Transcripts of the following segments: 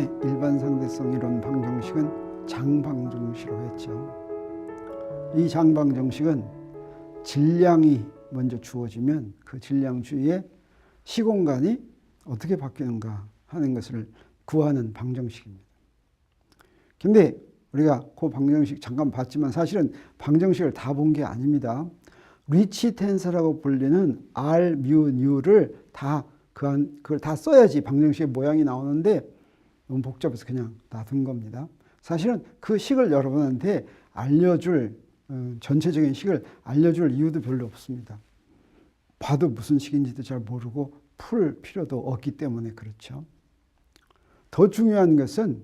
다음에 일반 상대성 이론 방정식은 장방정식이라고 했죠. 이 장방정식은 질량이 먼저 주어지면 그 질량 주위에 시공간이 어떻게 바뀌는가 하는 것을 구하는 방정식입니다. 근데 우리가 그 방정식 잠깐 봤지만 사실은 방정식을 다 본 게 아닙니다. 리치 텐서라고 불리는 R, 뮤, 뉴를 그걸 다 써야지 방정식의 모양이 나오는데 너무 복잡해서 그냥 놔둔 겁니다. 사실은 그 식을 여러분한테 전체적인 식을 알려줄 이유도 별로 없습니다. 봐도 무슨 식인지도 잘 모르고 풀 필요도 없기 때문에 그렇죠. 더 중요한 것은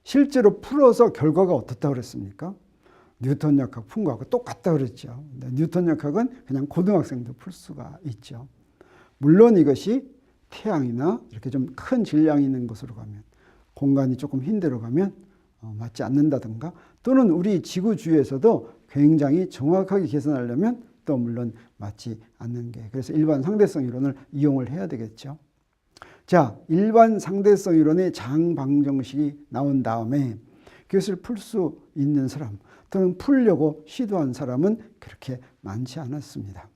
실제로 풀어서 결과가 어떻다고 그랬습니까? 뉴턴 역학 푼 거하고 똑같다고 그랬죠. 뉴턴 역학은 그냥 고등학생도 풀 수가 있죠. 물론 이것이 태양이나 이렇게 좀 큰 질량이 있는 곳으로 가면, 공간이 조금 흰 데로 가면 맞지 않는다든가, 또는 우리 지구 주위에서도 굉장히 정확하게 계산하려면 또 물론 맞지 않는 게, 그래서 일반 상대성 이론을 이용을 해야 되겠죠. 자, 일반 상대성 이론의 장방정식이 나온 다음에 그것을 풀 수 있는 사람 또는 풀려고 시도한 사람은 그렇게 많지 않았습니다.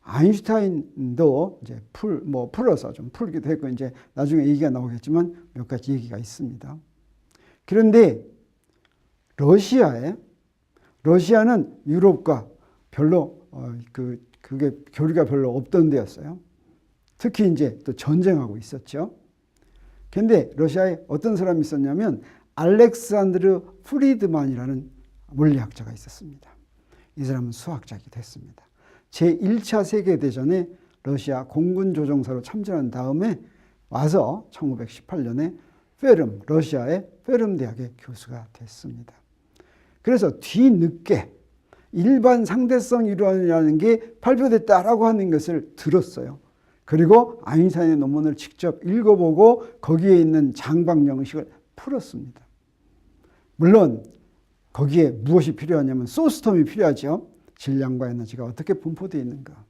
아인슈타인도 이제 풀어서 좀 풀기도 했고, 이제 나중에 얘기가 나오겠지만 몇 가지 얘기가 있습니다. 그런데 러시아는 유럽과 별로 그게 교류가 별로 없던 데였어요. 특히 이제 또 전쟁하고 있었죠. 근데 러시아에 어떤 사람이 있었냐면 알렉산드르 프리드만이라는 물리학자가 있었습니다. 이 사람은 수학자이기도 했습니다. 제1차 세계대전에 러시아 공군조종사로 참전한 다음에 와서 1918년에 러시아의 페름 대학의 교수가 됐습니다. 그래서 뒤늦게 일반 상대성 이론이라는 게 발표됐다라고 하는 것을 들었어요. 그리고 아인슈타인의 논문을 직접 읽어보고 거기에 있는 장방정식을 풀었습니다. 물론 거기에 무엇이 필요하냐면 소스텀이 필요하죠. 질량과 에너지가 어떻게 분포되어 있는가.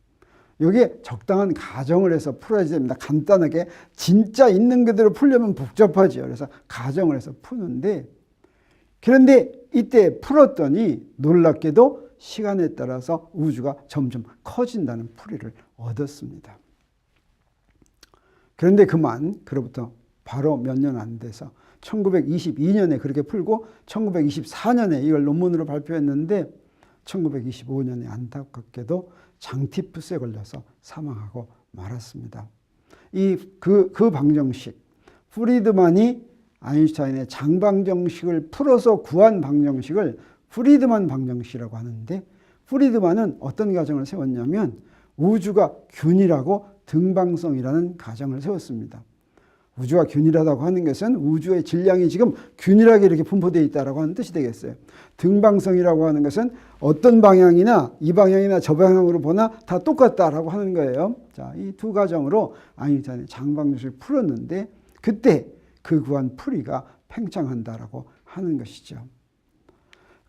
여기에 적당한 가정을 해서 풀어야 됩니다. 간단하게 진짜 있는 그대로 풀려면 복잡하죠. 그래서 가정을 해서 푸는데, 그런데 이때 풀었더니 놀랍게도 시간에 따라서 우주가 점점 커진다는 풀이를 얻었습니다. 그런데 그로부터 바로 몇 년 안 돼서 1922년에 그렇게 풀고 1924년에 이걸 논문으로 발표했는데 1925년에 안타깝게도 장티푸스에 걸려서 사망하고 말았습니다. 그 방정식, 프리드만이 아인슈타인의 장방정식을 풀어서 구한 방정식을 프리드만 방정식이라고 하는데, 프리드만은 어떤 가정을 세웠냐면 우주가 균일하고 등방성이라는 가정을 세웠습니다. 우주가 균일하다고 하는 것은 우주의 질량이 지금 균일하게 이렇게 분포되어 있다고 하는 뜻이 되겠어요. 등방성이라고 하는 것은 어떤 방향이나 이 방향이나 저 방향으로 보나 다 똑같다라고 하는 거예요. 자, 이 두 가정으로 아인슈타인의 장방정식을 풀었는데 그때 그 구한 풀이가 팽창한다라고 하는 것이죠.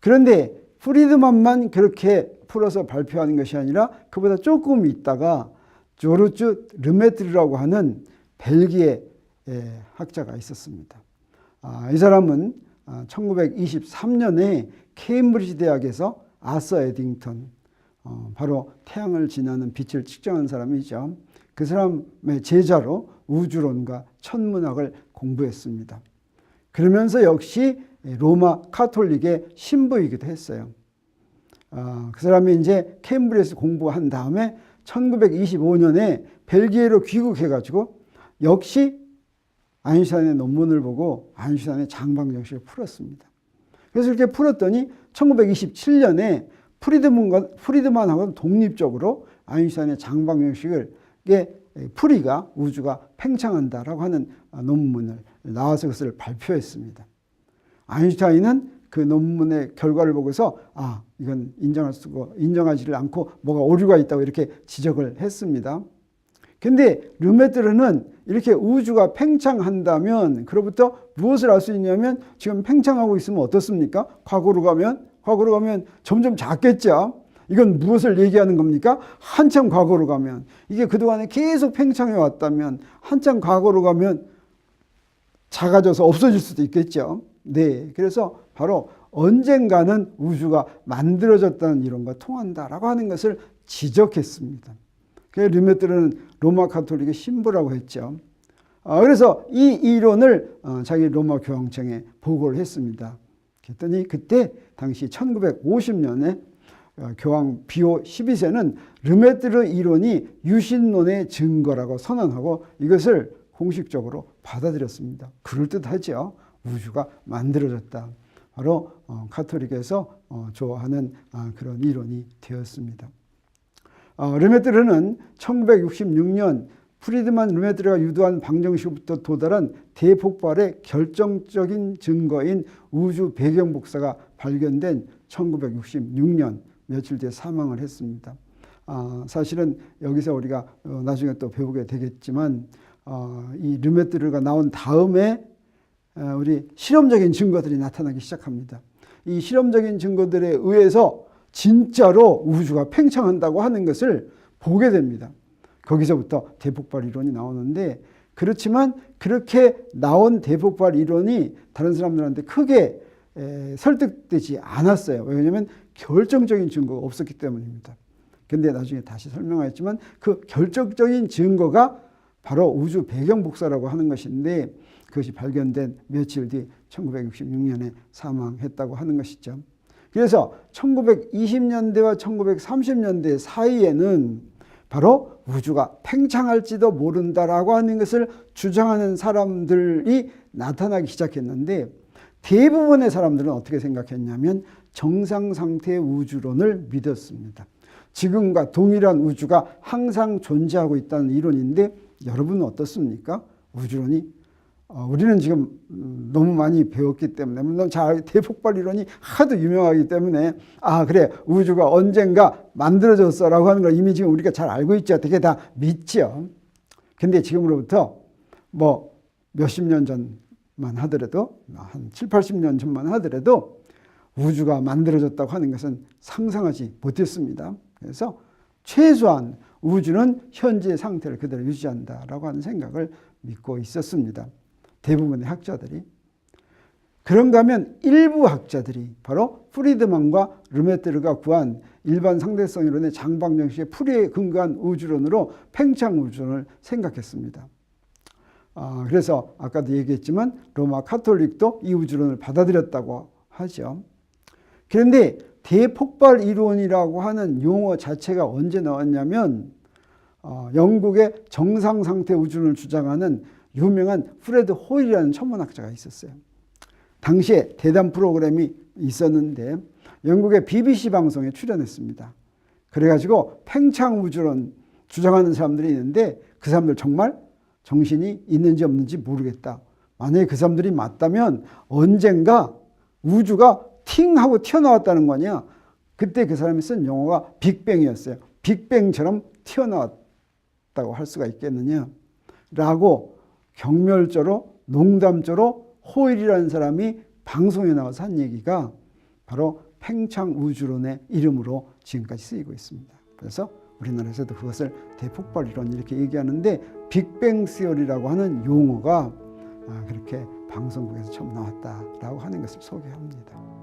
그런데 프리드만만 그렇게 풀어서 발표하는 것이 아니라 그보다 조금 있다가 조르주 르메트르라고 하는 벨기에 학자가 있었습니다. 이 사람은 1923년에 케임브리지 대학에서 아서 에딩턴, 바로 태양을 지나는 빛을 측정한 사람이죠. 그 사람의 제자로 우주론과 천문학을 공부했습니다. 그러면서 역시 로마 카톨릭의 신부이기도 했어요. 그 사람이 이제 케임브리지에서 공부한 다음에 1925년에 벨기에로 귀국해가지고 역시 아인슈타인의 논문을 보고 아인슈타인의 장방정식을 풀었습니다. 그래서 이렇게 풀었더니 1927년에 프리드만하고는 독립적으로 아인슈타인의 장방정식을 풀이가 우주가 팽창한다라고 하는 논문을 나와서 그것을 발표했습니다. 아인슈타인은 그 논문의 결과를 보고서 이건 인정하지를 않고 뭐가 오류가 있다고 이렇게 지적을 했습니다. 근데 르메트르는 이렇게 우주가 팽창한다면 그로부터 무엇을 알 수 있냐면 지금 팽창하고 있으면 어떻습니까? 과거로 가면 점점 작겠죠. 이건 무엇을 얘기하는 겁니까? 한참 과거로 가면, 이게 그동안에 계속 팽창해 왔다면 한참 과거로 가면 작아져서 없어질 수도 있겠죠. 네, 그래서 바로 언젠가는 우주가 만들어졌다는 이론과 통한다라고 하는 것을 지적했습니다. 르메트르는 로마 가톨릭의 신부라고 했죠. 그래서 이 이론을 자기 로마 교황청에 보고를 했습니다. 그랬더니 그때 당시 1950년에 교황 비오 12세는 르메트르 이론이 유신론의 증거라고 선언하고 이것을 공식적으로 받아들였습니다. 그럴듯하죠. 우주가 만들어졌다. 바로 가톨릭에서 좋아하는 그런 이론이 되었습니다. 르메트르는 1966년 프리드만 르메트르가 유도한 방정식부터 도달한 대폭발의 결정적인 증거인 우주 배경 복사가 발견된 1966년 며칠 뒤에 사망을 했습니다. 사실은 여기서 우리가 나중에 또 배우게 되겠지만 이 르메트르가 나온 다음에 우리 실험적인 증거들이 나타나기 시작합니다. 이 실험적인 증거들에 의해서 진짜로 우주가 팽창한다고 하는 것을 보게 됩니다. 거기서부터 대폭발 이론이 나오는데 그렇지만 그렇게 나온 대폭발 이론이 다른 사람들한테 크게 설득되지 않았어요. 왜냐하면 결정적인 증거가 없었기 때문입니다. 근데 나중에 다시 설명하였지만 그 결정적인 증거가 바로 우주 배경 복사라고 하는 것인데 그것이 발견된 며칠 뒤 1966년에 사망했다고 하는 것이죠. 그래서 1920년대와 1930년대 사이에는 바로 우주가 팽창할지도 모른다라고 하는 것을 주장하는 사람들이 나타나기 시작했는데 대부분의 사람들은 어떻게 생각했냐면 정상 상태의 우주론을 믿었습니다. 지금과 동일한 우주가 항상 존재하고 있다는 이론인데 여러분은 어떻습니까? 우주론이 우리는 지금 너무 많이 배웠기 때문에 물론 대폭발 이론이 하도 유명하기 때문에 그래 우주가 언젠가 만들어졌어라고 하는 걸 이미 지금 우리가 잘 알고 있죠. 되게 다 믿죠. 근데 지금으로부터 뭐 몇십 년 전만 하더라도 한 7, 80년 전만 하더라도 우주가 만들어졌다고 하는 것은 상상하지 못했습니다. 그래서 최소한 우주는 현재 상태를 그대로 유지한다라고 하는 생각을 믿고 있었습니다. 대부분의 학자들이. 그런가 하면 일부 학자들이 바로 프리드만과 르메트르가 구한 일반 상대성 이론의 장방정식의 풀이에 근거한 우주론으로 팽창 우주론을 생각했습니다. 그래서 아까도 얘기했지만 로마 가톨릭도 이 우주론을 받아들였다고 하죠. 그런데 대폭발 이론이라고 하는 용어 자체가 언제 나왔냐면 영국의 정상 상태 우주론을 주장하는 유명한 프레드 호일이라는 천문학자가 있었어요. 당시에 대담 프로그램이 있었는데 영국의 BBC 방송에 출연했습니다. 그래가지고 팽창 우주론 주장하는 사람들이 있는데 그 사람들 정말 정신이 있는지 없는지 모르겠다. 만약에 그 사람들이 맞다면 언젠가 우주가 팅 하고 튀어나왔다는 거냐. 그때 그 사람이 쓴 용어가 빅뱅이었어요. 빅뱅처럼 튀어나왔다고 할 수가 있겠느냐 라고 경멸조로 농담조로 호일이라는 사람이 방송에 나와서 한 얘기가 바로 팽창 우주론의 이름으로 지금까지 쓰이고 있습니다. 그래서 우리나라에서도 그것을 대폭발 이론 이렇게 얘기하는데 빅뱅 시어리라고 하는 용어가 그렇게 방송국에서 처음 나왔다라고 하는 것을 소개합니다.